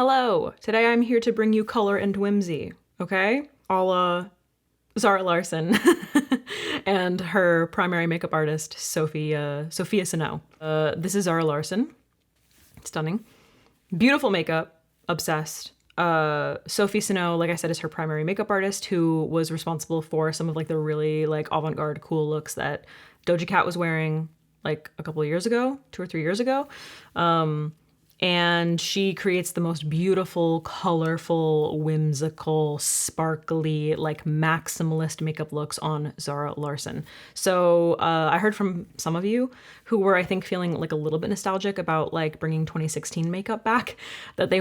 Hello, today I'm here to bring you color and whimsy, okay? A la Zara Larsson and her primary makeup artist, Sophia Sano. This is Zara Larsson. Stunning. Beautiful makeup, obsessed. Sophie Sano, like I said, is her primary makeup artist who was responsible for some of like the really like avant-garde cool looks that Doja Cat was wearing like a couple of years ago, 2 or 3 years ago. And she creates the most beautiful, colorful, whimsical, sparkly, like maximalist makeup looks on Zara Larsson. So I heard from some of you who were, I think, feeling like a little bit nostalgic about like bringing 2016 makeup back, that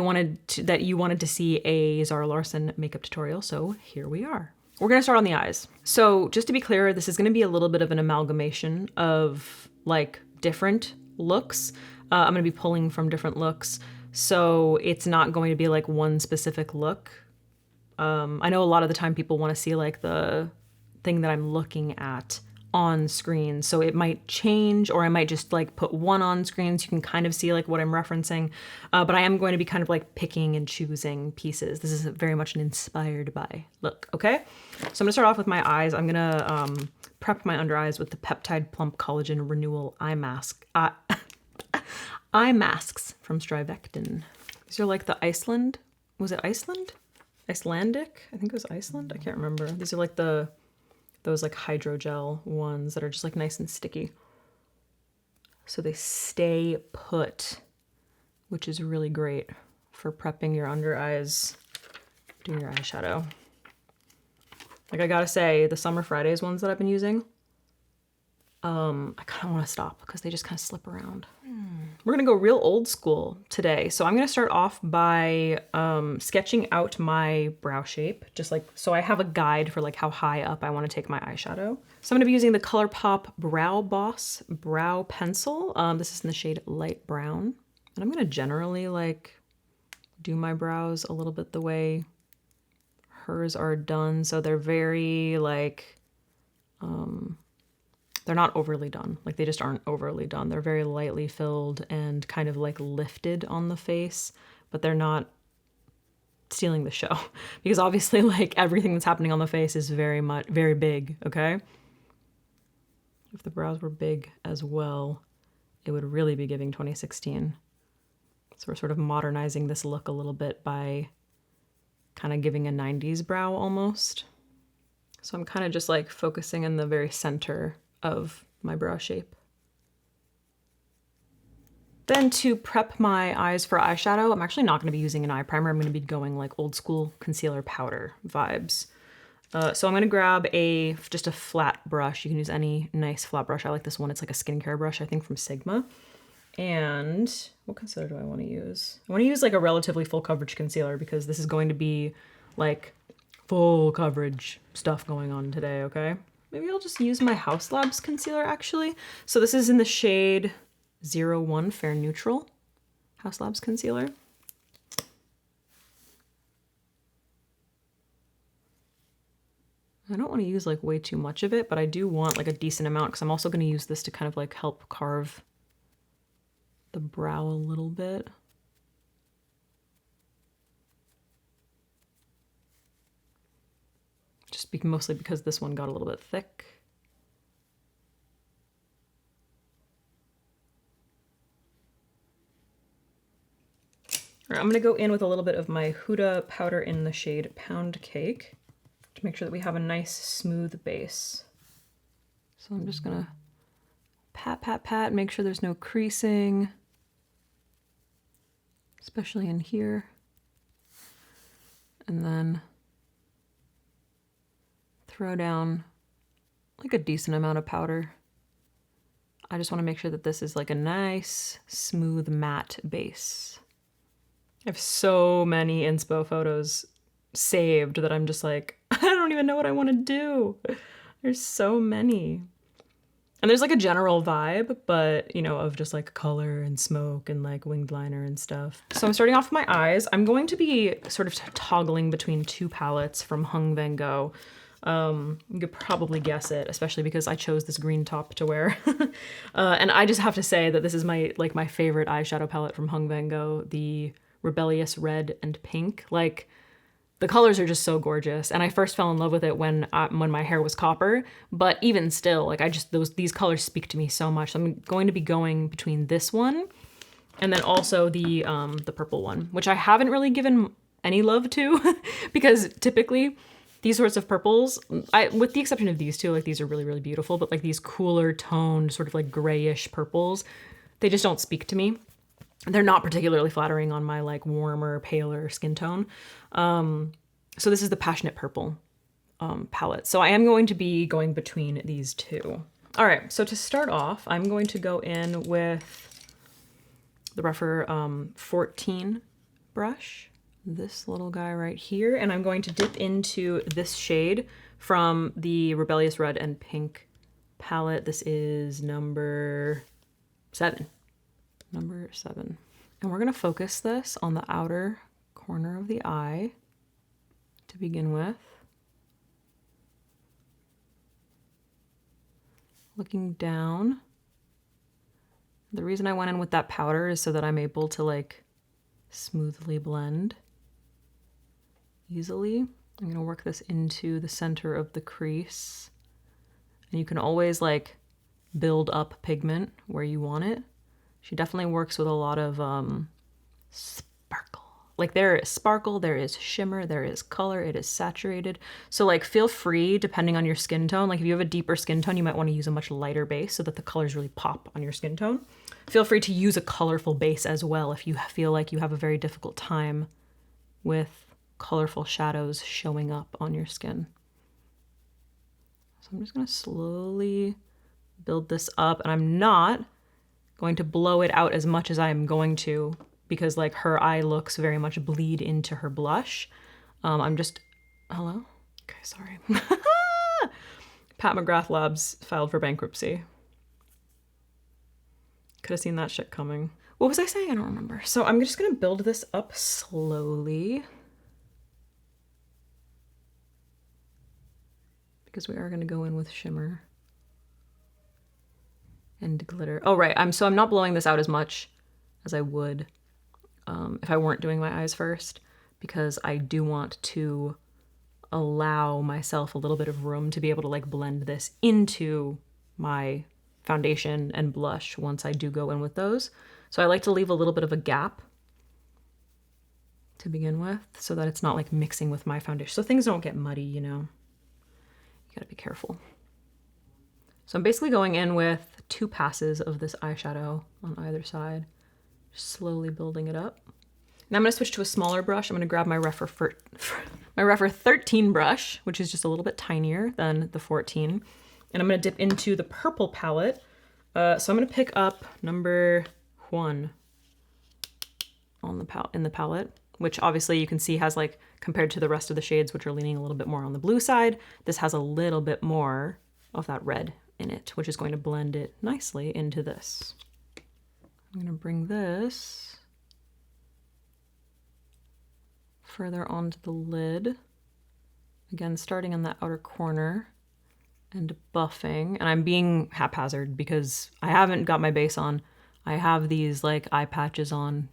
you wanted to see a Zara Larsson makeup tutorial. So here we are. We're gonna start on the eyes. So just to be clear, this is gonna be a little bit of an amalgamation of like different looks. I'm gonna be pulling from different looks, so it's not going to be like one specific look. I know a lot of the time people wanna see like the thing that I'm looking at on screen, so it might change, or I might just like put one on screen so you can kind of see like what I'm referencing, but I am going to be kind of like picking and choosing pieces. This is very much an inspired by look, okay? So I'm gonna start off with my eyes. I'm gonna prep my under eyes with the Peptide Plump Collagen Renewal Eye Mask. Eye masks from Strivectin. These are like the Iceland, was it Iceland? Icelandic? I think it was Iceland. I can't remember. These are like those like hydrogel ones that are just like nice and sticky. So they stay put, which is really great for prepping your under eyes, doing your eyeshadow. Like I gotta say, the Summer Fridays ones that I've been using, I kind of want to stop because they just kind of slip around. We're gonna go real old school today. So I'm gonna start off by sketching out my brow shape, just like, so I have a guide for like how high up I want to take my eyeshadow. So I'm gonna be using the ColourPop Brow Boss Brow Pencil. This is in the shade Light Brown. And I'm gonna generally like do my brows a little bit the way hers are done. So they're very like, they're not overly done. Like they just aren't overly done. They're very lightly filled and kind of like lifted on the face, but they're not stealing the show because obviously like everything that's happening on the face is very big, okay? If the brows were big as well, it would really be giving 2016. So we're sort of modernizing this look a little bit by kind of giving a 90s brow almost. So I'm kind of just like focusing in the very center of my brow shape. Then to prep my eyes for eyeshadow, I'm actually not going to be using an eye primer. I'm going to be going like old school concealer powder vibes. So I'm going to grab just a flat brush. You can use any nice flat brush. I like this one. It's like a skincare brush, I think from Sigma. And what concealer do I want to use? I want to use like a relatively full coverage concealer because this is going to be like full coverage stuff going on today, okay? Maybe I'll just use my Haus Labs concealer actually. So this is in the shade 01 Fair Neutral, Haus Labs concealer. I don't want to use like way too much of it, but I do want like a decent amount because I'm also going to use this to kind of like help carve the brow a little bit. Mostly because this one got a little bit thick. All right, I'm gonna go in with a little bit of my Huda powder in the shade Pound Cake to make sure that we have a nice smooth base. So I'm just gonna pat, make sure there's no creasing, especially in here. And then throw down like a decent amount of powder. I just want to make sure that this is like a nice, smooth, matte base. I have so many inspo photos saved that I'm just like, I don't even know what I want to do. There's so many. And there's like a general vibe, but you know, of just like color and smoke and like winged liner and stuff. So I'm starting off with my eyes. I'm going to be sort of toggling between 2 palettes from Hung Van Gogh. You could probably guess it, especially because I chose this green top to wear. And I just have to say that this is my favorite eyeshadow palette from Hung Van Gogh, the Rebellious Red and Pink. Like, the colors are just so gorgeous. And I first fell in love with it when my hair was copper. But even still, like, these colors speak to me so much. So I'm going to be going between this one and then also the purple one, which I haven't really given any love to because typically these sorts of purples, with the exception of these two, like, these are really, really beautiful, but like these cooler toned sort of like grayish purples, they just don't speak to me. They're not particularly flattering on my like warmer, paler skin tone. So this is the Passionate Purple palette. So I am going to be going between these two. All right, so to start off, I'm going to go in with the rougher 14 brush, this little guy right here, and I'm going to dip into this shade from the Rebellious Red and Pink palette. This is number 7. Number 7. And we're gonna focus this on the outer corner of the eye to begin with. Looking down. The reason I went in with that powder is so that I'm able to like smoothly blend easily. I'm gonna work this into the center of the crease. And you can always like build up pigment where you want it. She definitely works with a lot of sparkle. Like, there is sparkle, there is shimmer, there is color, it is saturated. So like, feel free, depending on your skin tone, like if you have a deeper skin tone, you might want to use a much lighter base so that the colors really pop on your skin tone. Feel free to use a colorful base as well if you feel like you have a very difficult time with colorful shadows showing up on your skin. So I'm just gonna slowly build this up, and I'm not going to blow it out as much as I'm going to because like her eye looks very much bleed into her blush. I'm just, hello? Okay, sorry. Pat McGrath Labs filed for bankruptcy. Could have seen that shit coming. What was I saying? I don't remember. So I'm just gonna build this up slowly because we are gonna go in with shimmer and glitter. Oh, right. I'm not blowing this out as much as I would if I weren't doing my eyes first, because I do want to allow myself a little bit of room to be able to like blend this into my foundation and blush once I do go in with those. So I like to leave a little bit of a gap to begin with so that it's not like mixing with my foundation. So things don't get muddy, you know. You gotta be careful. So I'm basically going in with 2 passes of this eyeshadow on either side, just slowly building it up. Now I'm gonna switch to a smaller brush. I'm gonna grab my Rougher 13 brush, which is just a little bit tinier than the 14. And I'm gonna dip into the purple palette. So I'm gonna pick up number 1 on in the palette, which obviously you can see has like, compared to the rest of the shades, which are leaning a little bit more on the blue side, this has a little bit more of that red in it, which is going to blend it nicely into this. I'm gonna bring this further onto the lid. Again, starting on the outer corner and buffing. And I'm being haphazard because I haven't got my base on. I have these like eye patches on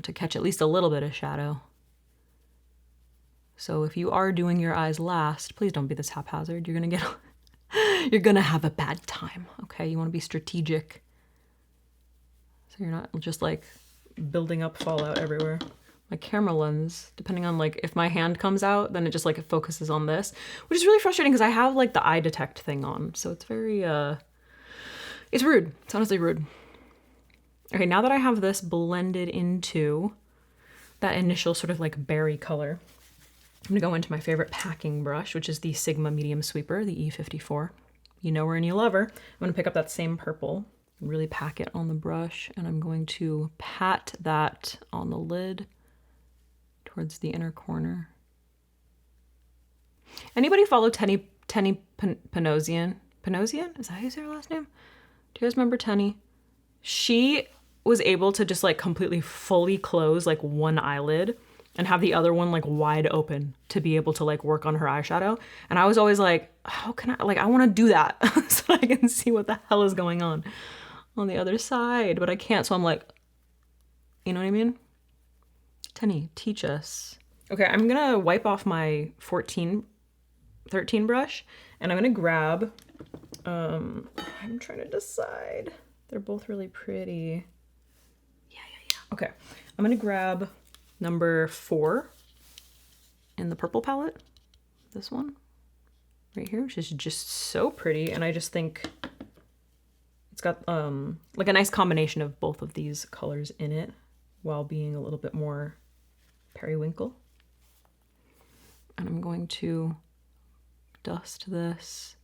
to catch at least a little bit of shadow. So if you are doing your eyes last, please don't be this haphazard. You're gonna have a bad time, okay? You wanna be strategic. So you're not just like building up fallout everywhere. My camera lens, depending on like if my hand comes out, then it just like it focuses on this, which is really frustrating because I have like the eye detect thing on. So it's very, it's rude. It's honestly rude. Okay, now that I have this blended into that initial sort of like berry color, I'm gonna go into my favorite packing brush, which is the Sigma Medium Sweeper, the E54. You know her and you love her. I'm gonna pick up that same purple, really pack it on the brush, and I'm going to pat that on the lid towards the inner corner. Anybody follow Tenny Panosian? Panosian? Is that how you say her last name? Do you guys remember Tenny? She was able to just like completely fully close like one eyelid and have the other one like wide open to be able to like work on her eyeshadow. And I was always like, how can I, like, I want to do that so I can see what the hell is going on the other side, but I can't. So I'm like, you know what I mean? Penny, teach us. Okay, I'm gonna wipe off my 13 brush, and I'm gonna grab, I'm trying to decide. They're both really pretty. Yeah. Okay, I'm gonna grab number 4 in the purple palette. This one right here, which is just so pretty, and I just think it's got like a nice combination of both of these colors in it while being a little bit more periwinkle. And I'm going to dust this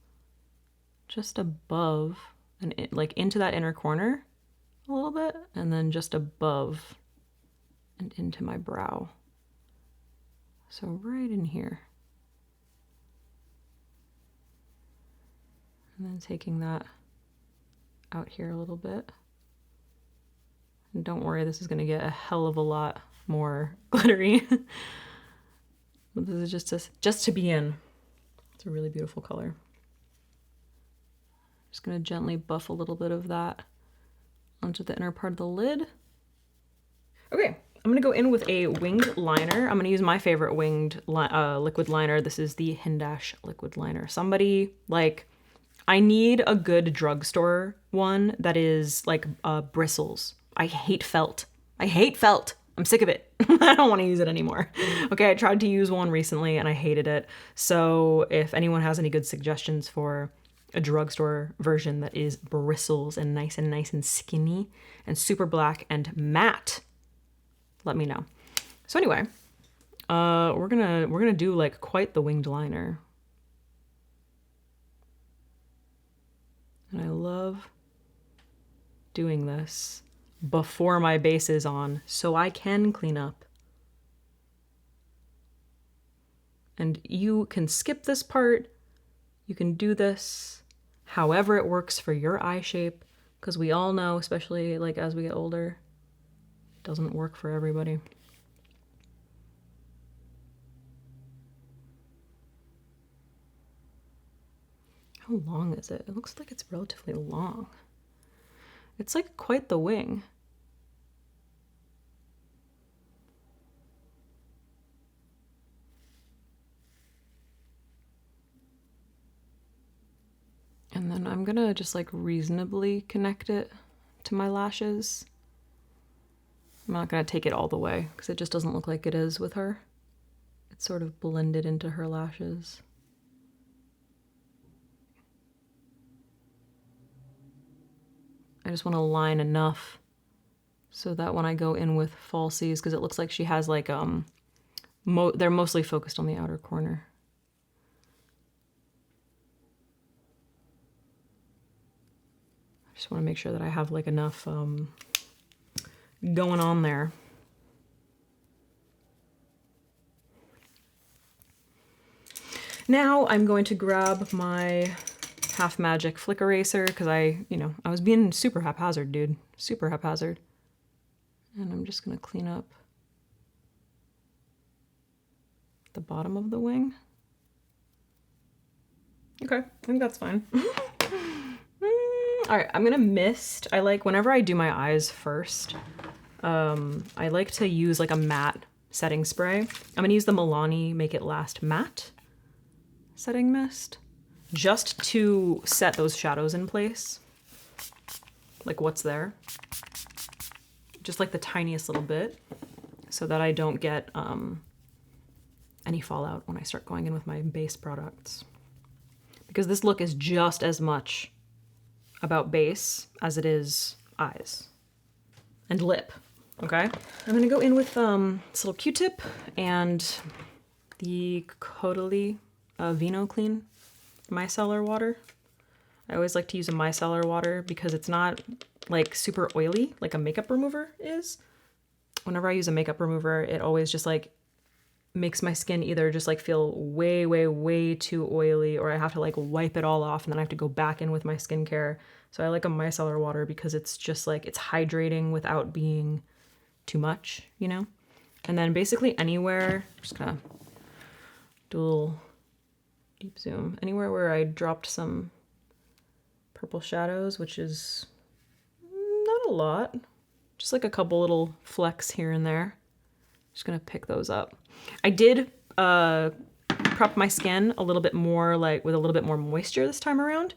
just above and like into that inner corner a little bit, and then just above and into my brow. So right in here. And then taking that out here a little bit. And don't worry, this is gonna get a hell of a lot more glittery. But this is just to be in. It's a really beautiful color. Just gonna gently buff a little bit of that onto the inner part of the lid. Okay, I'm gonna go in with a winged liner. I'm gonna use my favorite winged liquid liner. This is the Hindash liquid liner. Somebody, like, I need a good drugstore one that is like bristles. I hate felt. I'm sick of it. I don't want to use it anymore. Okay, I tried to use one recently and I hated it. So if anyone has any good suggestions for a drugstore version that is bristles and nice and skinny and super black and matte, let me know. So anyway, we're gonna do like quite the winged liner. And I love doing this before my base is on so I can clean up. And you can skip this part. You can do this however it works for your eye shape, because we all know, especially like as we get older, it doesn't work for everybody. How long is it? It looks like it's relatively long. It's like quite the wing. And then I'm gonna just like reasonably connect it to my lashes. I'm not gonna take it all the way because it just doesn't look like it is with her. It's sort of blended into her lashes. I just want to line enough so that when I go in with falsies, because it looks like she has like, they're mostly focused on the outer corner. I just want to make sure that I have like enough going on there. Now I'm going to grab my Half Magic Flick Eraser because I was being super haphazard, dude. Super haphazard. And I'm just going to clean up the bottom of the wing. Okay, I think that's fine. All right, I'm going to mist. I like, whenever I do my eyes first, I like to use like a matte setting spray. I'm going to use the Milani Make It Last Matte setting mist, just to set those shadows in place, like what's there, just like the tiniest little bit, so that I don't get any fallout when I start going in with my base products. Because this look is just as much about base as it is eyes and lip, okay? I'm gonna go in with this little Q-tip and the Caudalie Vino Clean micellar water. I always like to use a micellar water because it's not like super oily like a makeup remover is. Whenever I use a makeup remover, it always just like makes my skin either just like feel way too oily, or I have to like wipe it all off and then I have to go back in with my skincare. So I like a micellar water because it's just like, it's hydrating without being too much, you know? And then basically anywhere, I'm just gonna do a little deep zoom, anywhere where I dropped some purple shadows, which is not a lot, just like a couple little flecks here and there. Just gonna pick those up. I did prep my skin a little bit more, like with a little bit more moisture this time around,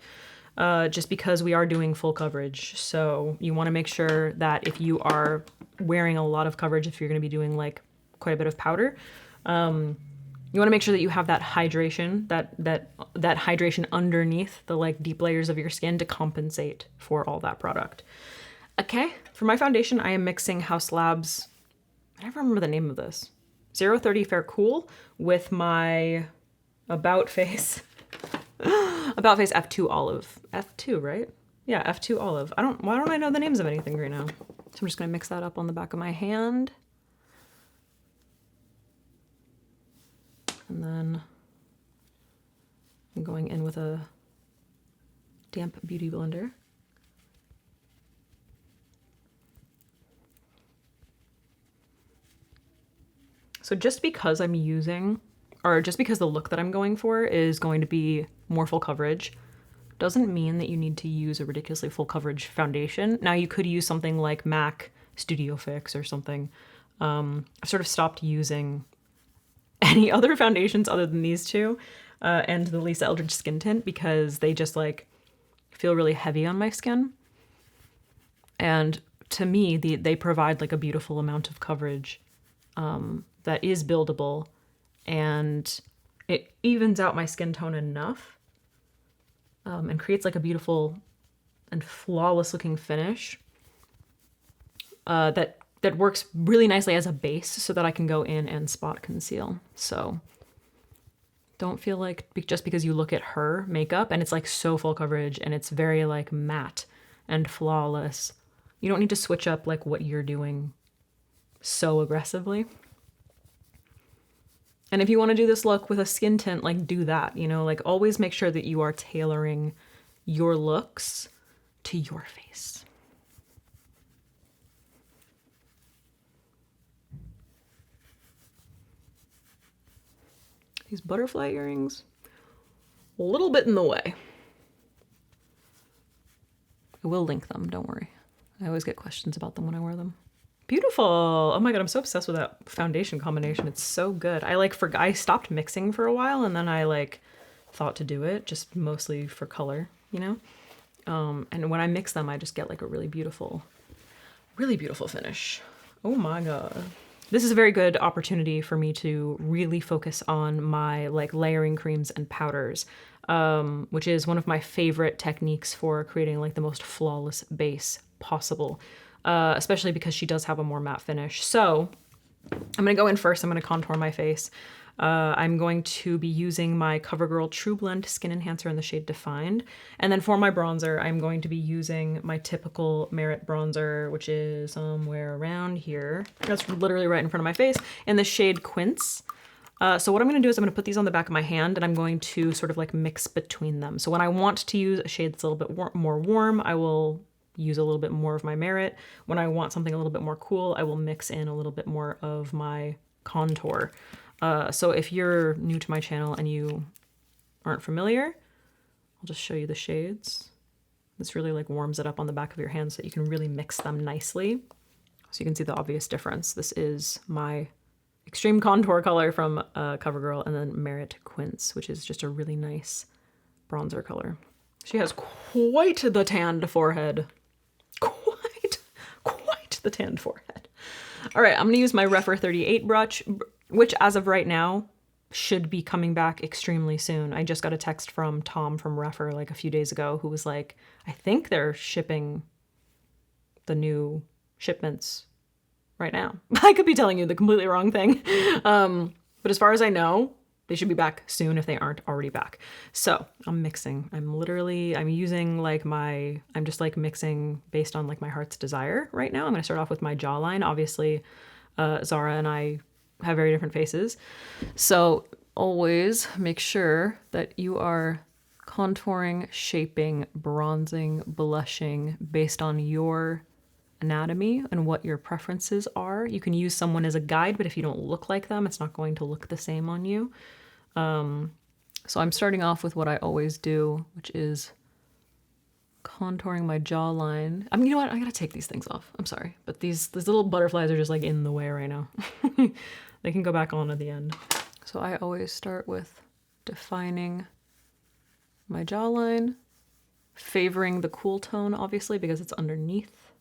just because we are doing full coverage. So you wanna make sure that if you are wearing a lot of coverage, if you're gonna be doing like quite a bit of powder, you wanna make sure that you have that hydration, that hydration underneath the like deep layers of your skin to compensate for all that product. Okay, for my foundation, I am mixing House Labs, I never remember the name of this, 030 Fair Cool with my About Face F2 Olive. F2, right? Yeah, F2 Olive. Why don't I know the names of anything right now? So I'm just gonna mix that up on the back of my hand. And then I'm going in with a damp beauty blender. So just because I'm using, or just because the look that I'm going for is going to be more full coverage, doesn't mean that you need to use a ridiculously full coverage foundation. Now you could use something like MAC Studio Fix or something. I've sort of stopped using any other foundations other than these two and the Lisa Eldridge Skin Tint because they just like feel really heavy on my skin. And to me, they provide like a beautiful amount of coverage that is buildable, and it evens out my skin tone enough and creates like a beautiful and flawless looking finish that works really nicely as a base so that I can go in and spot conceal. So don't feel like just because you look at her makeup and it's like so full coverage and it's very like matte and flawless, you don't need to switch up like what you're doing so aggressively. And if you want to do this look with a skin tint, like do that, you know, like always make sure that you are tailoring your looks to your face. These butterfly earrings, a little bit in the way. I will link them, don't worry. I always get questions about them when I wear them. Beautiful. Oh my God, I'm so obsessed with that foundation combination. It's so good. I stopped mixing for a while and then I like thought to do it just mostly for color, you know? And when I mix them, I just get like a really beautiful finish. Oh my God. This is a very good opportunity for me to really focus on my like layering creams and powders, which is one of my favorite techniques for creating like the most flawless base possible. Especially because she does have a more matte finish. So I'm gonna go in first, I'm gonna contour my face. I'm going to be using my CoverGirl True Blend Skin Enhancer in the shade Defined. And then for my bronzer, I'm going to be using my typical Merit bronzer, which is somewhere around here. That's literally right in front of my face, in the shade Quince. So what I'm gonna do is I'm gonna put these on the back of my hand and I'm going to sort of like mix between them. So when I want to use a shade that's a little bit more warm, I will use a little bit more of my Merit. When I want something a little bit more cool, I will mix in a little bit more of my contour. So if you're new to my channel and you aren't familiar, I'll just show you the shades. This really like warms it up on the back of your hand so that you can really mix them nicely. So you can see the obvious difference. This is my extreme contour color from CoverGirl, and then Merit Quince, which is just a really nice bronzer color. She has quite the tanned forehead. Quite the tanned forehead. All right, I'm gonna use my Rephr 38 brush, which as of right now should be coming back extremely soon. I just got a text from Tom from Rephr like a few days ago who was like, I think they're shipping the new shipments right now. I could be telling you the completely wrong thing. But as far as I know, they should be back soon if they aren't already back. So I'm mixing. I'm using like I'm just like mixing based on like my heart's desire right now. I'm gonna start off with my jawline. Obviously, Zara and I have very different faces. So always make sure that you are contouring, shaping, bronzing, blushing based on your anatomy and what your preferences are. You can use someone as a guide, but if you don't look like them, it's not going to look the same on you. So I'm starting off with what I always do, which is contouring my jawline. I mean, you know what? I gotta take these things off. I'm sorry, but these little butterflies are just like in the way right now. They can go back on at the end. So I always start with defining my jawline, favoring the cool tone, obviously, because it's underneath.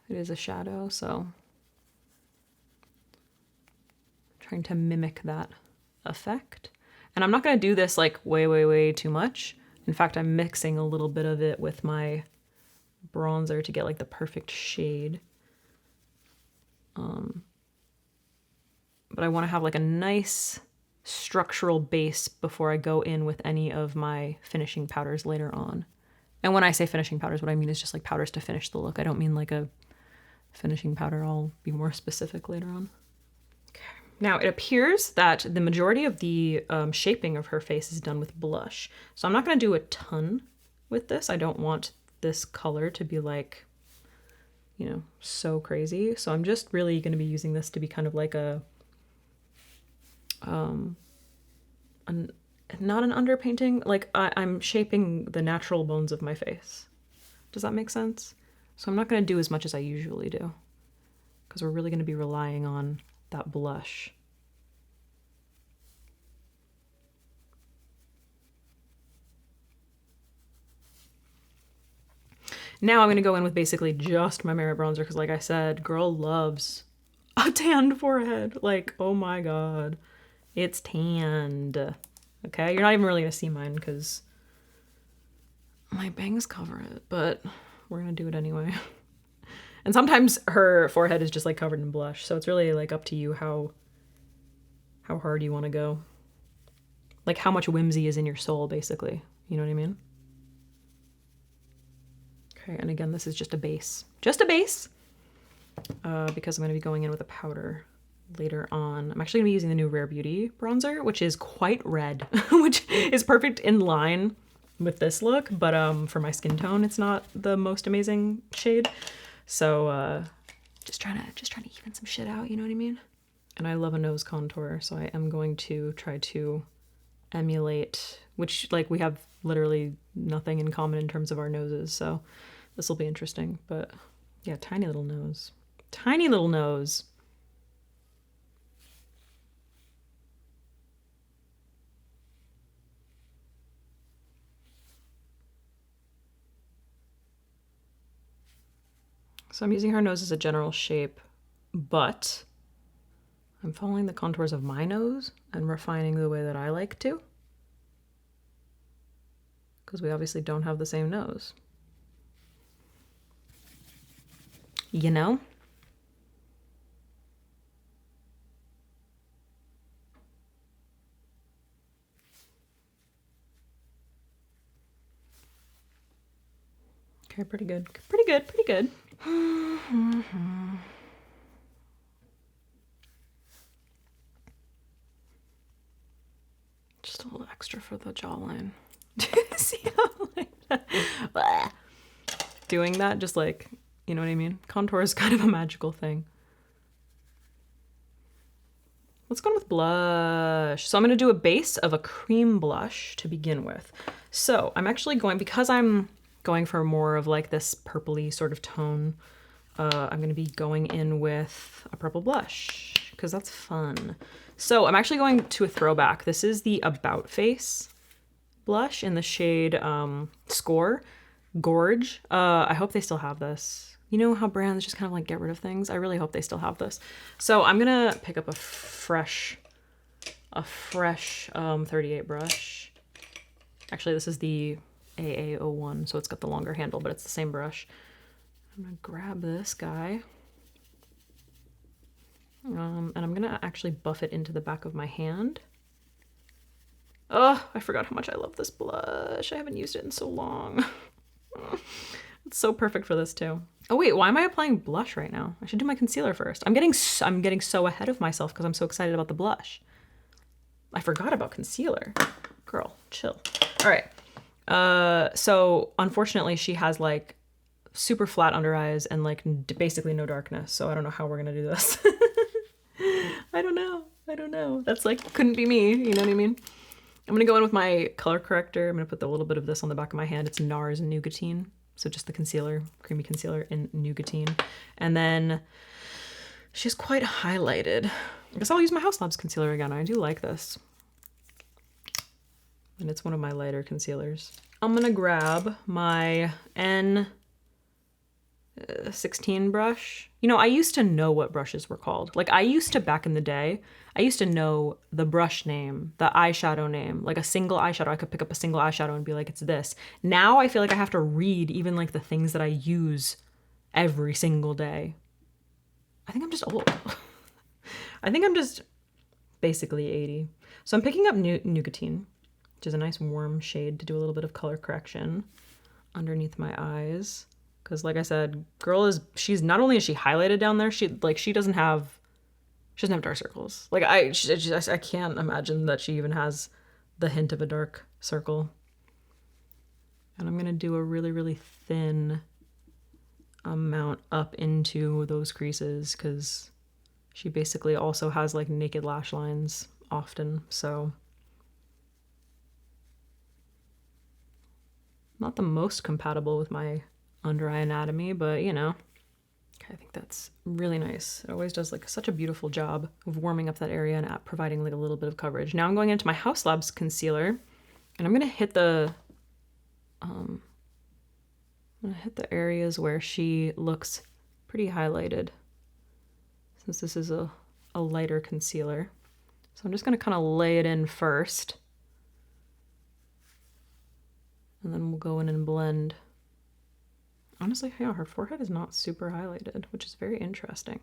It is a shadow, so trying to mimic that effect. And I'm not gonna do this like way too much. In fact, I'm mixing a little bit of it with my bronzer to get like the perfect shade. But I want to have like a nice structural base before I go in with any of my finishing powders later on. And when I say finishing powders, what I mean is just like powders to finish the look. I don't mean like a finishing powder. I'll be more specific later on. Okay. Now it appears that the majority of the shaping of her face is done with blush. So I'm not going to do a ton with this. I don't want this color to be like, you know, so crazy. So I'm just really going to be using this to be kind of like a, not an underpainting, like I'm shaping the natural bones of my face. Does that make sense? So I'm not going to do as much as I usually do because we're really going to be relying on that blush. Now I'm going to go in with basically just my Merit bronzer because like I said, girl loves a tanned forehead. Like, oh my God, it's tanned. Okay, you're not even really going to see mine because my bangs cover it, but we're going to do it anyway. And sometimes her forehead is just like covered in blush, so it's really like up to you how hard you want to go. Like how much whimsy is in your soul, basically. You know what I mean? Okay, and again, this is just a base. Just a base! Because I'm going to be going in with a powder later on. I'm actually going to be using the new Rare Beauty bronzer, which is quite red, which is perfect in line with this look, but for my skin tone, it's not the most amazing shade. So just trying to even some shit out, you know what I mean? And I love a nose contour, so I am going to try to emulate, which like we have literally nothing in common in terms of our noses, so this will be interesting. But yeah, tiny little nose. Tiny little nose. So I'm using her nose as a general shape, but I'm following the contours of my nose and refining the way that I like to, because we obviously don't have the same nose. You know? Okay, pretty good. Pretty good, pretty good. Just a little extra for the jawline. See how like doing that, just like, you know what I mean? Contour is kind of a magical thing. Let's go with blush. So I'm going to do a base of a cream blush to begin with. So I'm actually going, because I'm going for more of like this purpley sort of tone, I'm going to be going in with a purple blush because that's fun. So I'm actually going to a throwback. This is the About Face blush in the shade Score Gorge. I hope they still have this. You know how brands just kind of like get rid of things? I really hope they still have this. So I'm gonna pick up a fresh 38 brush. Actually, this is the AA01, so it's got the longer handle, but it's the same brush. I'm gonna grab this guy. And I'm gonna actually buff it into the back of my hand. Oh, I forgot how much I love this blush. I haven't used it in so long. It's so perfect for this too. Oh wait, why am I applying blush right now? I should do my concealer first. I'm getting so ahead of myself because I'm so excited about the blush. I forgot about concealer. Girl, chill. All right. So unfortunately she has like super flat under eyes and like basically no darkness. So I don't know how we're gonna do this. I don't know. That's like, couldn't be me, you know what I mean? I'm gonna go in with my color corrector. I'm gonna put a little bit of this on the back of my hand. It's NARS Nougatine. So just the concealer, creamy concealer in Nougatine. And then she's quite highlighted. I guess I'll use my House Labs concealer again. I do like this. And it's one of my lighter concealers. I'm gonna grab my N16 brush. You know, I used to know what brushes were called. Like I used to, back in the day, I used to know the brush name, the eyeshadow name, like a single eyeshadow. I could pick up a single eyeshadow and be like, it's this. Now I feel like I have to read even like the things that I use every single day. I think I'm just old. I think I'm just basically 80. So I'm picking up Nougatine, which is a nice warm shade to do a little bit of color correction underneath my eyes. Because like I said, she's not only is she highlighted down there, she doesn't have dark circles. Like I can't imagine that she even has the hint of a dark circle. And I'm gonna do a really, really thin amount up into those creases because she basically also has like naked lash lines often, so not the most compatible with my under eye anatomy, but you know. Okay, I think that's really nice. It always does like such a beautiful job of warming up that area and providing like a little bit of coverage. Now I'm going into my House Labs concealer and I'm gonna hit the areas where she looks pretty highlighted, since this is a lighter concealer. So I'm just gonna kind of lay it in first, and then we'll go in and blend. Honestly, yeah, her forehead is not super highlighted, which is very interesting.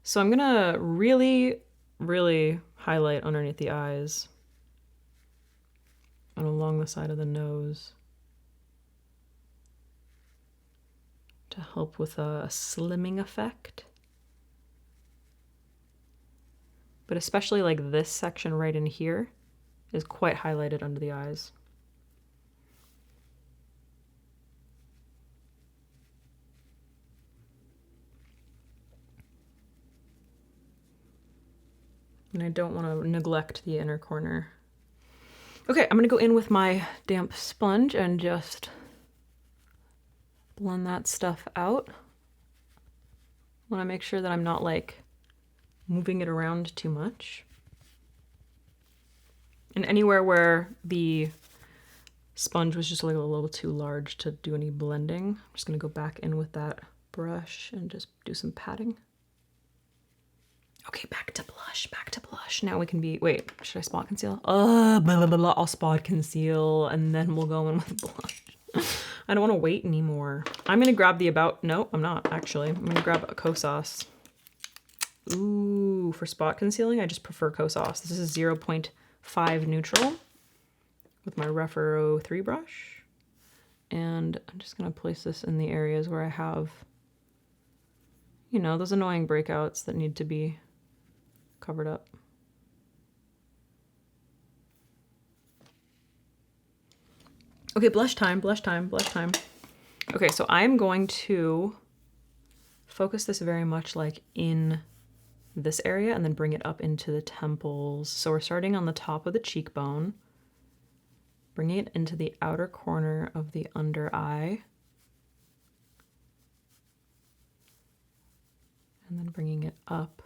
So I'm gonna really, really highlight underneath the eyes and along the side of the nose to help with a slimming effect. But especially like this section right in here is quite highlighted under the eyes. And I don't want to neglect the inner corner. Okay, I'm gonna go in with my damp sponge and just blend that stuff out. I want to make sure that I'm not like moving it around too much. And anywhere where the sponge was just like a little too large to do any blending, I'm just gonna go back in with that brush and just do some patting. Okay, back to blush, back to blush. Now we can be, wait, should I spot conceal? Blah, blah, blah, blah. I'll spot conceal and then we'll go in with blush. I don't want to wait anymore. I'm gonna grab no, I'm not actually. I'm gonna grab a Kosas. Ooh, for spot concealing, I just prefer Kosas. This is 0.5 neutral with my Refero 3 brush. And I'm just gonna place this in the areas where I have, you know, those annoying breakouts that need to be covered up. Okay, blush time, blush time, blush time. Okay, so I'm going to focus this very much like in this area and then bring it up into the temples. So we're starting on the top of the cheekbone, bringing it into the outer corner of the under eye, and then bringing it up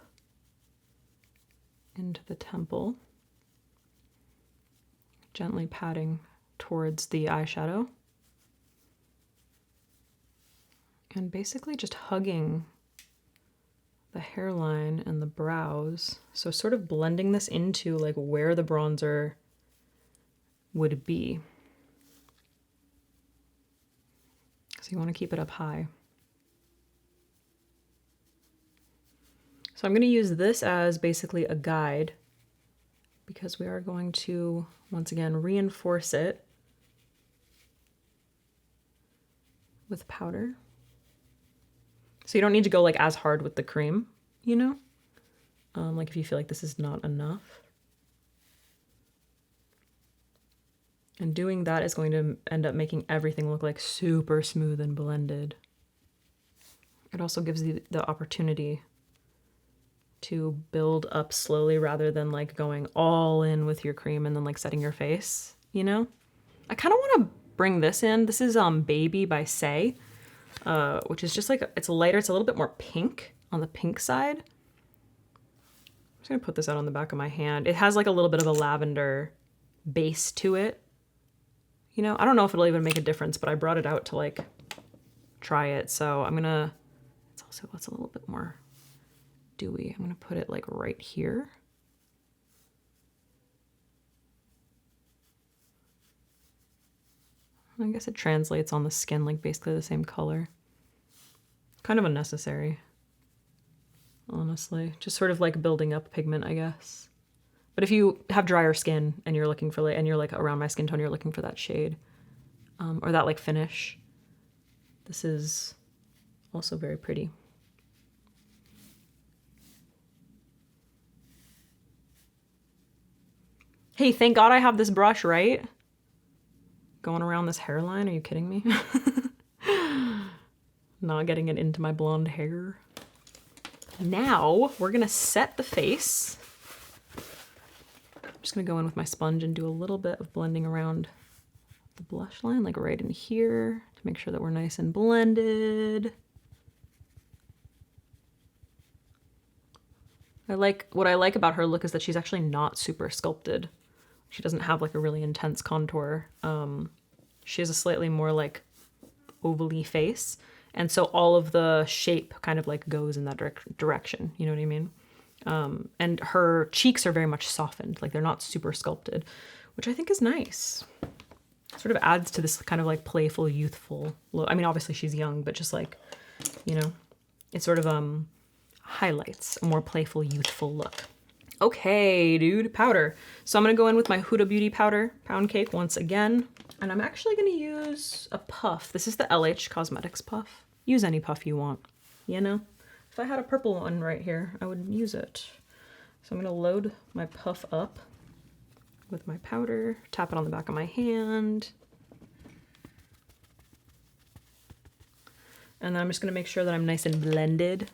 into the temple, gently patting towards the eyeshadow, and basically just hugging the hairline and the brows. So sort of blending this into like where the bronzer would be. So you want to keep it up high. So I'm going to use this as basically a guide because we are going to, once again, reinforce it with powder. So you don't need to go like as hard with the cream, you know? Like if you feel like this is not enough. And doing that is going to end up making everything look like super smooth and blended. It also gives you the opportunity to build up slowly rather than like going all in with your cream and then like setting your face, you know? I kind of want to bring this in. This is Baby by Say, which is just like, it's lighter. It's a little bit more pink on the pink side. I'm just gonna put this out on the back of my hand. It has like a little bit of a lavender base to it. You know, I don't know if it'll even make a difference, but I brought it out to like try it. So I'm gonna, it's a little bit more dewy. I'm gonna put it like right here. I guess it translates on the skin like basically the same color. Kind of unnecessary, honestly. Just sort of like building up pigment, I guess. But if you have drier skin and you're looking for like, and you're like around my skin tone, you're looking for that shade or that like finish, this is also very pretty. Hey, thank God I have this brush, right? Going around this hairline, are you kidding me? Not getting it into my blonde hair. Now we're gonna set the face. I'm just gonna go in with my sponge and do a little bit of blending around the blush line, like right in here, to make sure that we're nice and blended. What I like about her look is that she's actually not super sculpted. She doesn't have like a really intense contour. She has a slightly more like ovally face. And so all of the shape kind of like goes in that direction. You know what I mean? And her cheeks are very much softened. Like they're not super sculpted, which I think is nice. Sort of adds to this kind of like playful, youthful look. I mean, obviously she's young, but just like, you know, it sort of highlights a more playful, youthful look. Okay, dude, powder. So I'm gonna go in with my Huda Beauty powder, Pound Cake once again. And I'm actually gonna use a puff. This is the LH Cosmetics puff. Use any puff you want, you know? If I had a purple one right here, I would use it. So I'm gonna load my puff up with my powder, tap it on the back of my hand. And then I'm just gonna make sure that I'm nice and blended.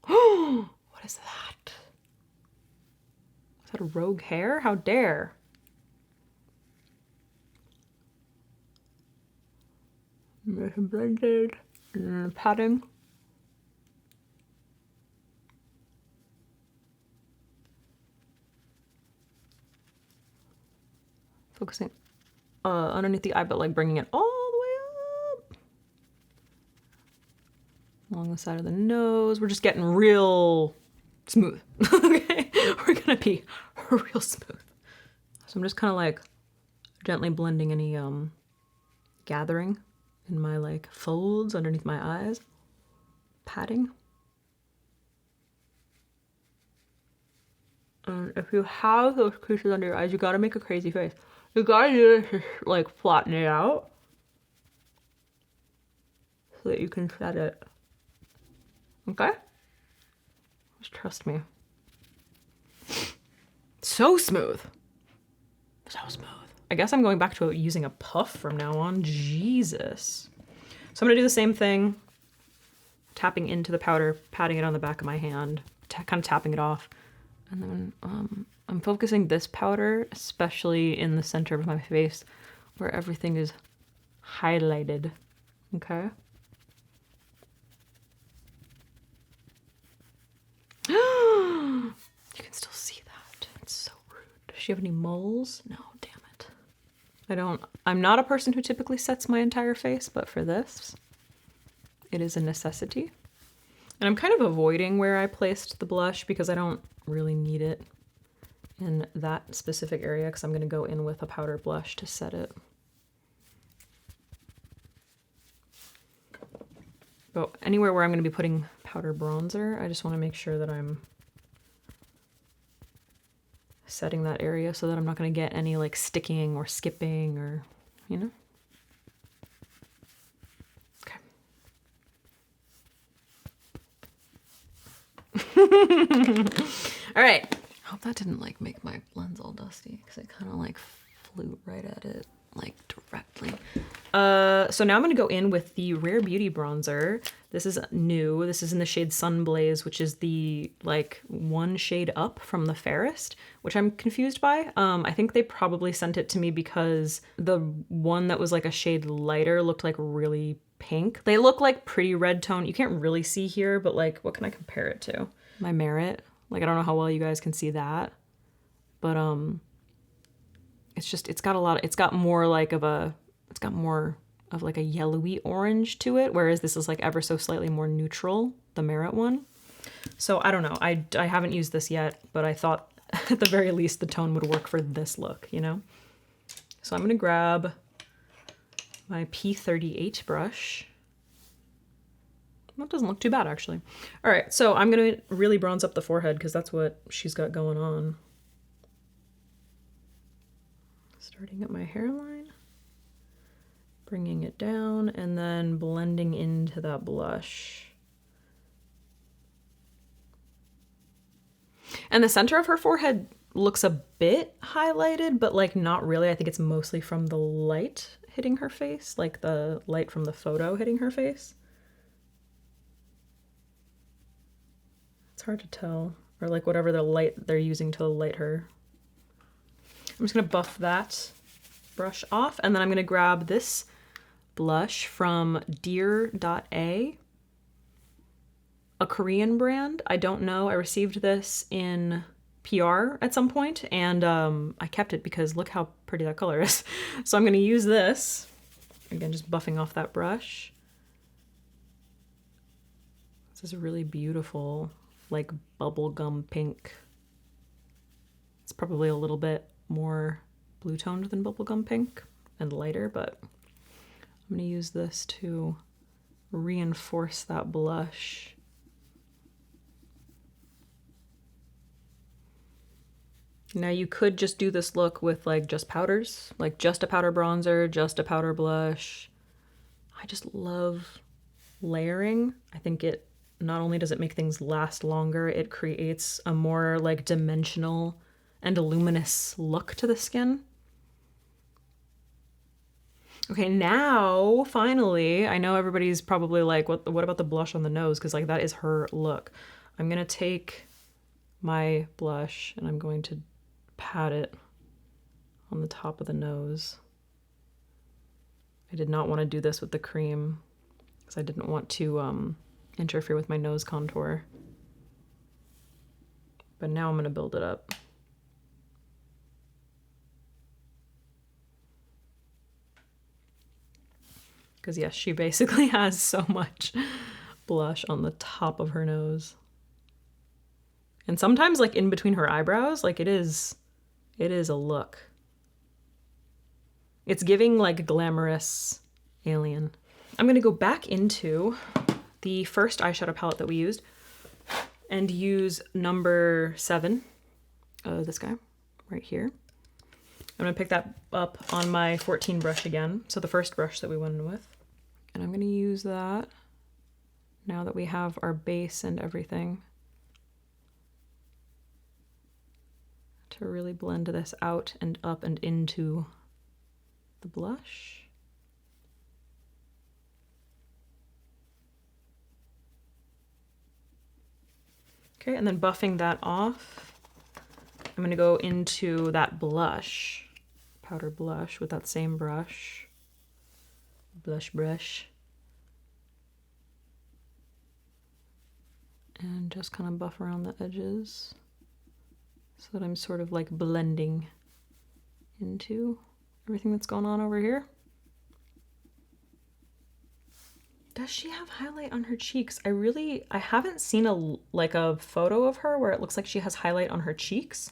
What is that? Is that a rogue hair? How dare? Nice and blended. And then patting. Focusing underneath the eye, but like bringing it all the way up. Along the side of the nose. We're just getting real smooth. Okay, we're gonna be real smooth. So I'm just kind of like gently blending any gathering in my like folds underneath my eyes, patting. And if you have those creases under your eyes, you gotta make a crazy face. You gotta do this to like flatten it out so that you can set it. Okay? Just trust me. So smooth. So smooth. I guess I'm going back to using a puff from now on. Jesus. So I'm gonna do the same thing. Tapping into the powder, patting it on the back of my hand, kind of tapping it off. And then I'm focusing this powder, especially in the center of my face where everything is highlighted. Okay? You can still see that. It's so rude. Does she have any moles? No, damn it. I'm not a person who typically sets my entire face, but for this, it is a necessity. And I'm kind of avoiding where I placed the blush because I don't really need it in that specific area because I'm going to go in with a powder blush to set it. But anywhere where I'm going to be putting powder bronzer, I just want to make sure that I'm setting that area so that I'm not going to get any like sticking or skipping or, you know? Okay. All right. I hope that didn't like make my lens all dusty because it kind of like flew right at it like directly. So now I'm going to go in with the Rare Beauty bronzer. This is new. This is in the shade Sun Blaze, which is the like one shade up from the fairest, which I'm confused by. I think they probably sent it to me because the one that was like a shade lighter looked like really pink. They look like pretty red tone. You can't really see here, but like, what can I compare it to? My Merit. Like, I don't know how well you guys can see that, but it's got more like of a, it's got more of like a yellowy orange to it, whereas this is like ever so slightly more neutral, the Merit one. So I don't know. I haven't used this yet, but I thought at the very least the tone would work for this look, you know? So I'm gonna grab my P38 brush. That doesn't look too bad, actually. All right, so I'm gonna really bronze up the forehead because that's what she's got going on. Starting at my hairline, bringing it down, and then blending into that blush. And the center of her forehead looks a bit highlighted, but like not really. I think it's mostly from the light hitting her face, like the light from the photo hitting her face. It's hard to tell, or like whatever the light they're using to light her. I'm just gonna buff that brush off, and then I'm gonna grab this blush from Dear.A, a Korean brand. I don't know. I received this in PR at some point, and I kept it because look how pretty that color is. So I'm gonna use this. Again, just buffing off that brush. This is a really beautiful, like bubblegum pink. It's probably a little bit more blue toned than bubblegum pink and lighter, but I'm gonna use this to reinforce that blush. Now you could just do this look with like just powders, like just a powder bronzer, just a powder blush. I just love layering. I think it not only does it make things last longer, it creates a more like dimensional and a luminous look to the skin. Okay, now finally, I know everybody's probably like, what about the blush on the nose? Because like that is her look. I'm gonna take my blush and I'm going to pat it on the top of the nose. I did not want to do this with the cream because I didn't want to interfere with my nose contour. But now I'm gonna build it up. Because yes, she basically has so much blush on the top of her nose. And sometimes like in between her eyebrows, like it is a look. It's giving like glamorous alien. I'm gonna go back into the first eyeshadow palette that we used and use number 7, this guy right here. I'm gonna pick that up on my 14 brush again. So the first brush that we went in with. And I'm gonna use that now that we have our base and everything to really blend this out and up and into the blush. Okay, and then buffing that off, I'm gonna go into that blush, powder blush with that same brush. Blush brush. And just kind of buff around the edges so that I'm sort of like blending into everything that's going on over here. Does she have highlight on her cheeks? I haven't seen a photo of her where it looks like she has highlight on her cheeks.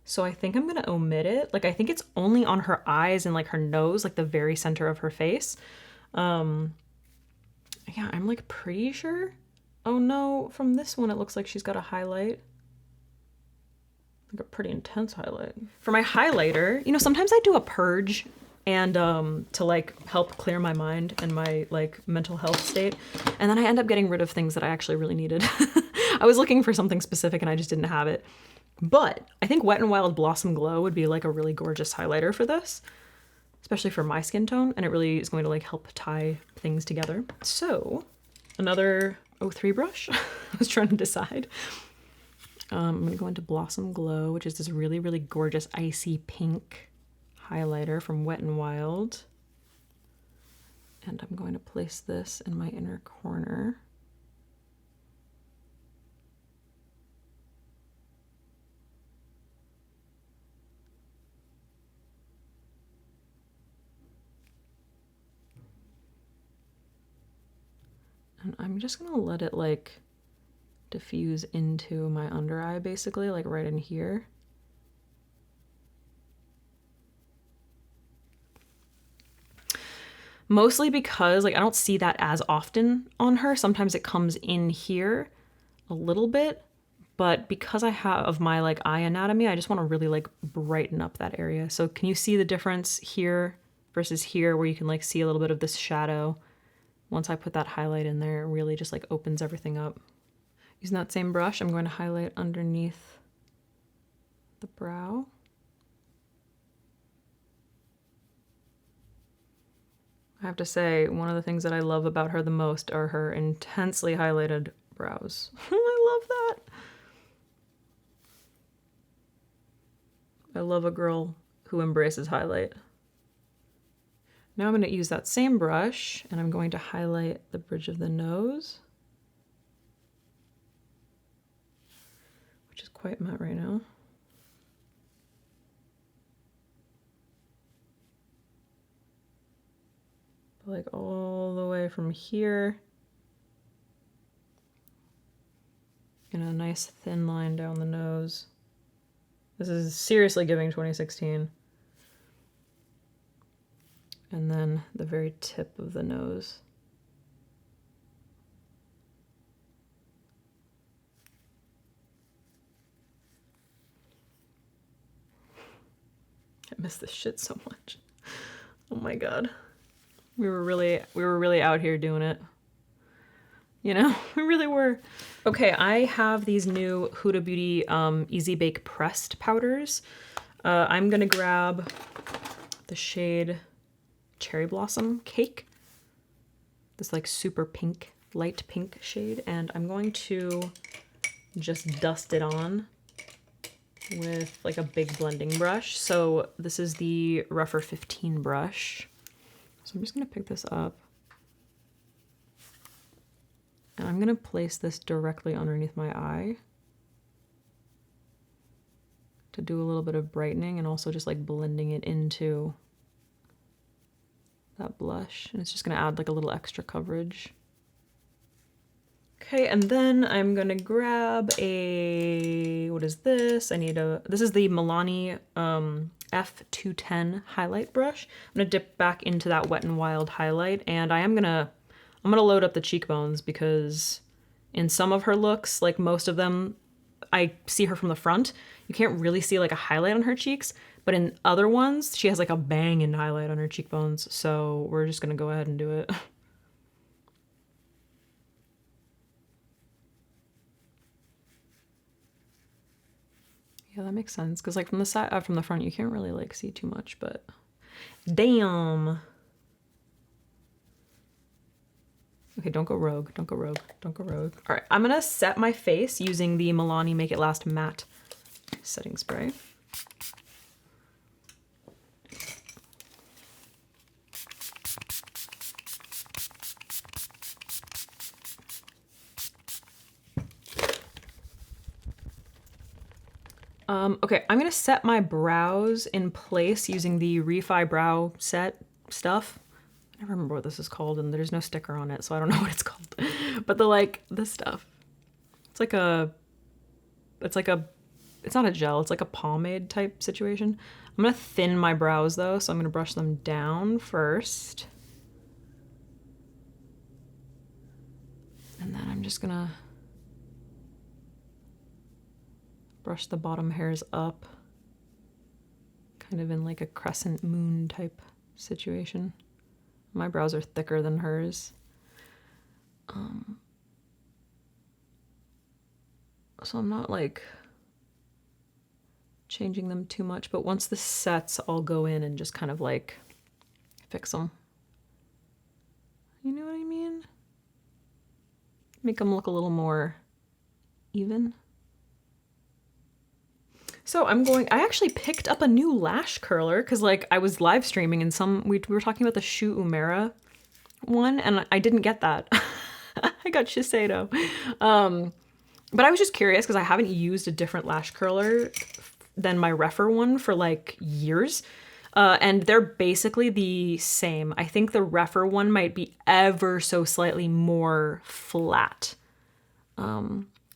So I think I'm gonna omit it. Like I think it's only on her eyes and like her nose, like the very center of her face. Yeah, I'm like pretty sure. Oh no, from this one it looks like she's got a highlight. Like a pretty intense highlight. For my highlighter, you know, sometimes I do a purge and to like help clear my mind and my like mental health state. And then I end up getting rid of things that I actually really needed. I was looking for something specific and I just didn't have it. But I think Wet n Wild Blossom Glow would be like a really gorgeous highlighter for this. especially for my skin tone, and it really is going to like help tie things together. So another 03 brush. I was trying to decide. I'm gonna go into Blossom Glow, which is this really, really gorgeous icy pink highlighter from Wet n Wild. And I'm going to place this in my inner corner. And I'm just gonna let it like diffuse into my under eye, basically, like right in here. Mostly because like I don't see that as often on her. Sometimes it comes in here a little bit, but because I have my like eye anatomy, I just want to really like brighten up that area. So can you see the difference here versus here, where you can like see a little bit of this shadow? Once I put that highlight in there, it really just like opens everything up. Using that same brush, I'm going to highlight underneath the brow. I have to say, one of the things that I love about her the most are her intensely highlighted brows. I love that. I love a girl who embraces highlight. Now I'm going to use that same brush and I'm going to highlight the bridge of the nose, which is quite matte right now. Like all the way from here and a nice thin line down the nose. This is seriously giving 2016. And then the very tip of the nose. I miss this shit so much. Oh my god. We were really out here doing it. You know, we really were. Okay, I have these new Huda Beauty Easy Bake pressed powders. I'm gonna grab the shade Cherry Blossom Cake. This like super pink, light pink shade. And I'm going to just dust it on with like a big blending brush. So this is the Rougher 15 brush. So I'm just gonna pick this up and I'm gonna place this directly underneath my eye to do a little bit of brightening and also just like blending it into that blush. And it's just gonna add like a little extra coverage. Okay, and then I'm gonna grab a, what is this? This is the Milani F210 highlight brush. I'm gonna dip back into that Wet n Wild highlight, and I'm gonna load up the cheekbones because in some of her looks, like most of them, I see her from the front. You can't really see like a highlight on her cheeks, but in other ones, she has like a banging highlight on her cheekbones. So we're just gonna go ahead and do it. Yeah, that makes sense. Cause like from the side, from the front, you can't really like see too much, but damn. Okay, don't go rogue, don't go rogue, don't go rogue. All right, I'm gonna set my face using the Milani Make It Last Matte Setting Spray. Okay, I'm gonna set my brows in place using the Refi Brow Set stuff. I never remember what this is called, and there's no sticker on it, so I don't know what it's called. But this stuff. It's not a gel, it's like a pomade type situation. I'm gonna thin my brows though, so I'm gonna brush them down first. And then I'm just gonna brush the bottom hairs up, kind of in like a crescent moon type situation. My brows are thicker than hers. So I'm not like changing them too much, but once this sets, I'll go in and just kind of like fix them. You know what I mean? Make them look a little more even. So I actually picked up a new lash curler because like I was live streaming and we were talking about the Shu Uemura one and I didn't get that. I got Shiseido. But I was just curious because I haven't used a different lash curler than my Refer one for like years. And they're basically the same. I think the Refer one might be ever so slightly more flat.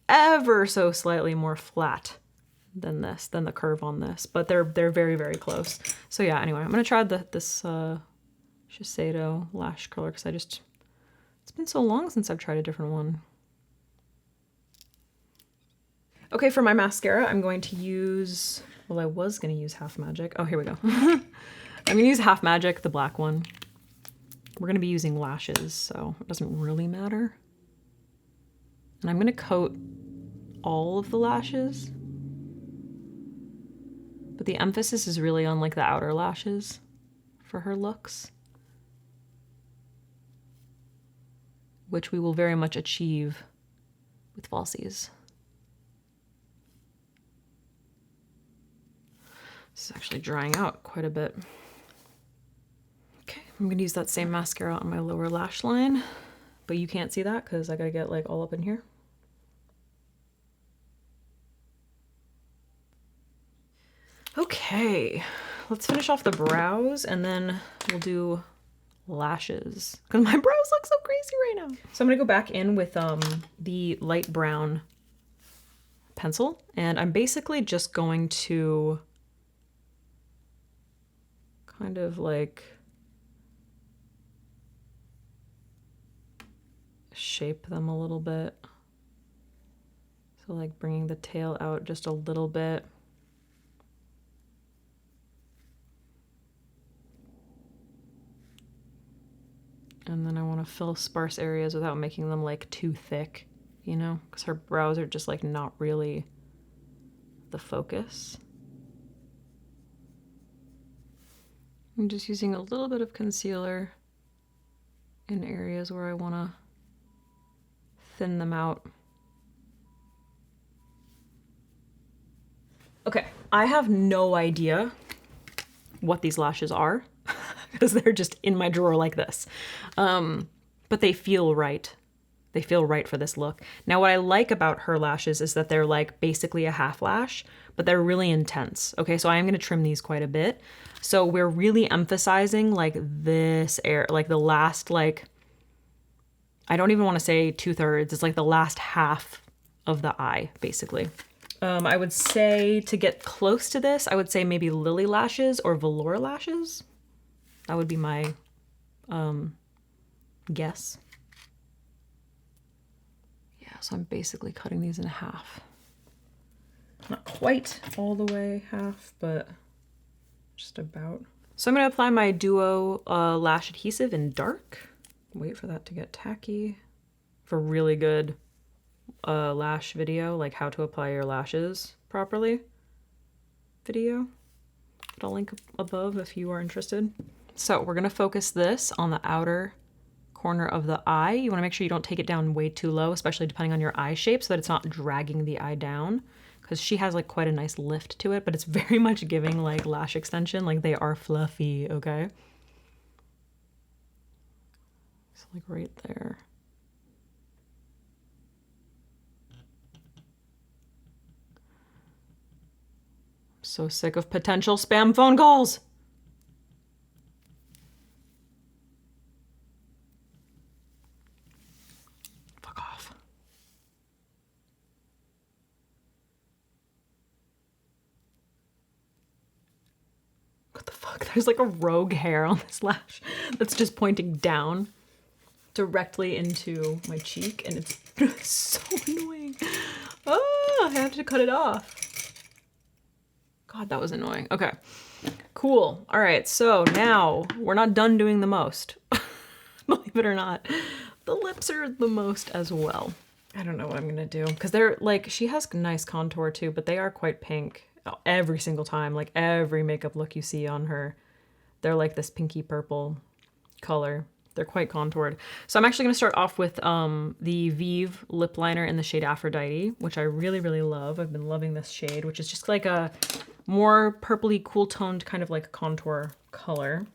Ever so slightly more flat than the curve on this, but they're very, very close. So yeah, anyway, I'm gonna try this Shiseido lash curler because it's been so long since I've tried a different one. Okay, for my mascara, I'm going to use, well, I was gonna use Half Magic. Oh, here we go. I'm gonna use Half Magic, the black one. We're gonna be using lashes, so it doesn't really matter. And I'm gonna coat all of the lashes. But the emphasis is really on like the outer lashes for her looks, which we will very much achieve with falsies. This is actually drying out quite a bit. Okay, I'm gonna use that same mascara on my lower lash line, but you can't see that because I gotta get like all up in here. Okay, let's finish off the brows and then we'll do lashes because my brows look so crazy right now. So I'm gonna go back in with the light brown pencil and I'm basically just going to kind of like shape them a little bit. So like bringing the tail out just a little bit. And then I want to fill sparse areas without making them like too thick, you know, because her brows are just like not really the focus. I'm just using a little bit of concealer in areas where I want to thin them out. Okay, I have no idea what these lashes are because they're just in my drawer like this. But they feel right. They feel right for this look. Now, what I like about her lashes is that they're like basically a half lash, but they're really intense. Okay, so I am gonna trim these quite a bit. So we're really emphasizing like this area, like the last, like, I don't even wanna say 2/3, it's like the last half of the eye, basically. I would say to get close to this, I would say maybe Lily lashes or velour lashes. That would be my guess. Yeah, so I'm basically cutting these in half. Not quite all the way half, but just about. So I'm gonna apply my Duo lash adhesive in dark. Wait for that to get tacky. For really good lash video, like how to apply your lashes properly video. But I'll link above if you are interested. So we're gonna focus this on the outer corner of the eye. You wanna make sure you don't take it down way too low, especially depending on your eye shape so that it's not dragging the eye down, because she has like quite a nice lift to it, but it's very much giving like lash extension, like they are fluffy, okay? So like right there. So sick of potential spam phone calls. Fuck off. What the fuck? There's like a rogue hair on this lash that's just pointing down directly into my cheek, and it's so annoying. Oh, I have to cut it off. God, that was annoying. Okay, cool. All right, so now we're not done doing the most. Believe it or not, the lips are the most as well. I don't know what I'm gonna do because they're like, she has nice contour too, but they are quite pink every single time. Like every makeup look you see on her, they're like this pinky purple. color. They're quite contoured. So I'm actually going to start off with the Vive lip liner in the shade Aphrodite, which I really, really love. I've been loving this shade, which is just like a more purpley, cool toned kind of like contour color.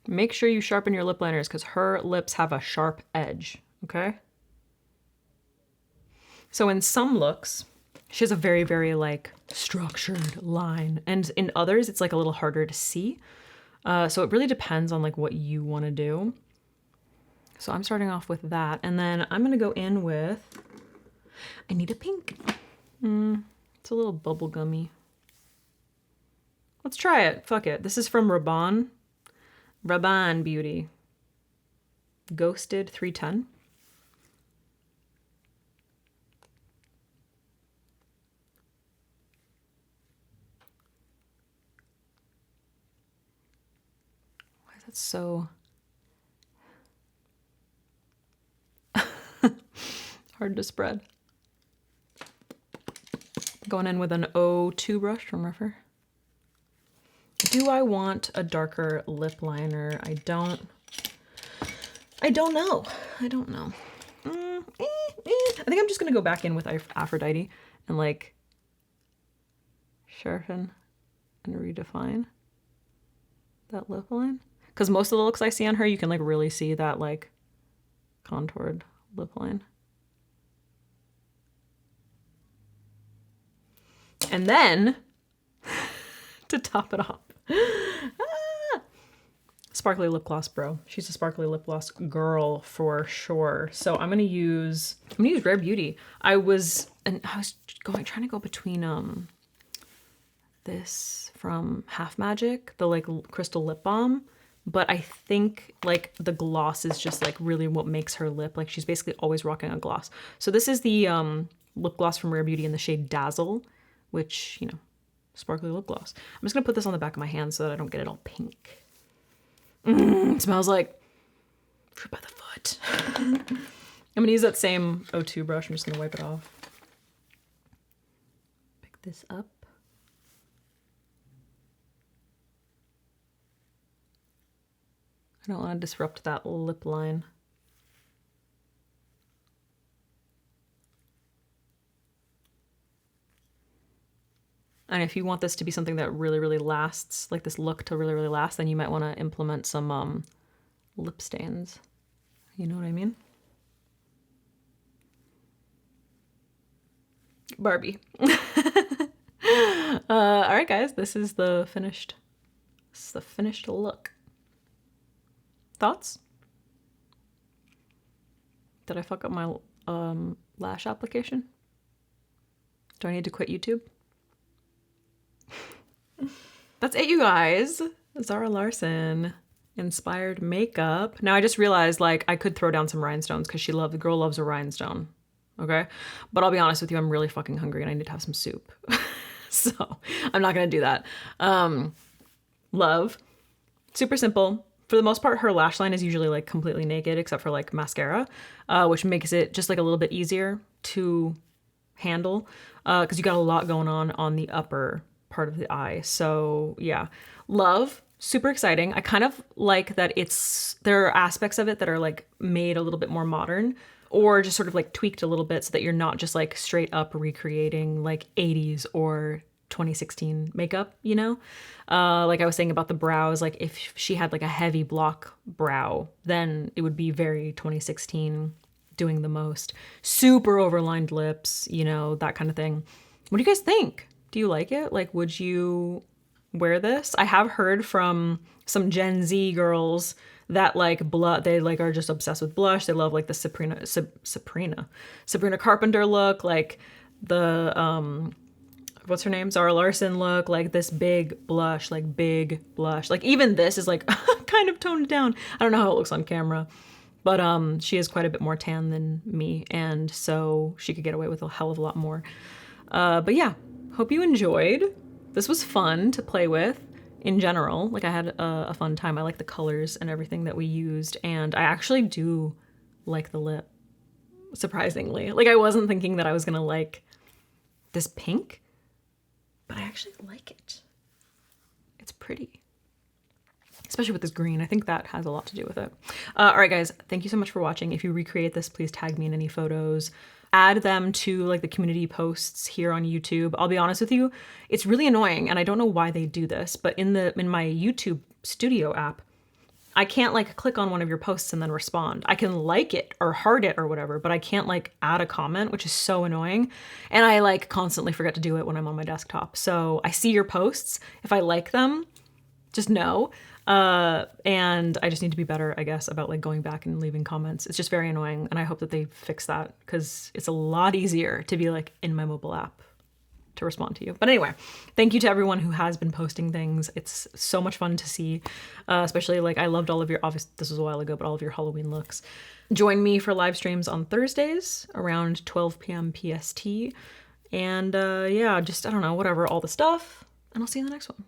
Make sure you sharpen your lip liners because her lips have a sharp edge, okay? So in some looks, she has a very, very like structured line. And in others, it's like a little harder to see. So it really depends on like what you want to do. So I'm starting off with that. And then I'm going to go in with, I need a pink. It's a little bubblegummy. Let's try it. Fuck it. This is from Rabanne. Rabanne Beauty. Ghosted 310. Why is that so hard to spread? Going in with an O2 brush from Ruffer. Do I want a darker lip liner? I don't know. I don't know. I think I'm just gonna go back in with Aphrodite and like sharpen and redefine that lip line. Because most of the looks I see on her, you can like really see that like contoured lip line. And then to top it off, sparkly lip gloss, bro. She's a sparkly lip gloss girl for sure. So I'm gonna use Rare Beauty. I was trying to go between this from Half Magic, the like crystal lip balm, but I think like the gloss is just like really what makes her lip. Like she's basically always rocking a gloss. So this is the lip gloss from Rare Beauty in the shade Dazzle, which, you know, sparkly lip gloss. I'm just gonna put this on the back of my hand so that I don't get it all pink. It smells like fruit by the foot. I'm gonna use that same O2 brush. I'm just gonna wipe it off. Pick this up. I don't want to disrupt that lip line. And if you want this to be something that really, really lasts, like this look to really, really last, then you might want to implement some lip stains. You know what I mean? Barbie. All right, guys, this is the finished look. Thoughts? Did I fuck up my lash application? Do I need to quit YouTube? That's it, you guys. Zara Larsson inspired makeup. Now I just realized like I could throw down some rhinestones because the girl loves a rhinestone. Okay, but I'll be honest with you, I'm really fucking hungry and I need to have some soup. So I'm not gonna do that. Love, super simple. For the most part, her lash line is usually like completely naked except for like mascara, which makes it just like a little bit easier to handle because you got a lot going on the upper part of the eye. So yeah, love, super exciting. I kind of like that there are aspects of it that are like made a little bit more modern or just sort of like tweaked a little bit so that you're not just like straight up recreating like 80s or 2016 makeup, you know? Like I was saying about the brows, like if she had like a heavy block brow, then it would be very 2016 doing the most. Super overlined lips, you know, that kind of thing. What do you guys think? Do you like it? Like, would you wear this? I have heard from some Gen Z girls that like they like are just obsessed with blush. They love like the Sabrina Carpenter look, like the what's her name? Zara Larsson look, like this big blush. Like even this is like kind of toned down. I don't know how it looks on camera, but she is quite a bit more tan than me, and so she could get away with a hell of a lot more. But yeah, hope you enjoyed. This was fun to play with in general. Like I had a fun time. I like the colors and everything that we used, and I actually do like the lip, surprisingly. Like I wasn't thinking that I was gonna like this pink, but I actually like it. It's pretty. Especially with this green. I think that has a lot to do with it. All right, guys, thank you so much for watching. If you recreate this, please tag me in any photos. Add them to like the community posts here on YouTube. I'll be honest with you, it's really annoying, and I don't know why they do this, but in my YouTube Studio app, I can't like click on one of your posts and then respond. I can like it or heart it or whatever, but I can't like add a comment, which is so annoying. And I like constantly forget to do it when I'm on my desktop. So I see your posts. If I like them, just know. And I just need to be better, I guess, about like going back and leaving comments. It's just very annoying. And I hope that they fix that because it's a lot easier to be like in my mobile app to respond to you. But anyway, thank you to everyone who has been posting things. It's so much fun to see, especially like I loved all of your, obviously this was a while ago, but all of your Halloween looks. Join me for live streams on Thursdays around 12 p.m. PST. And yeah, just, I don't know, whatever, all the stuff. And I'll see you in the next one.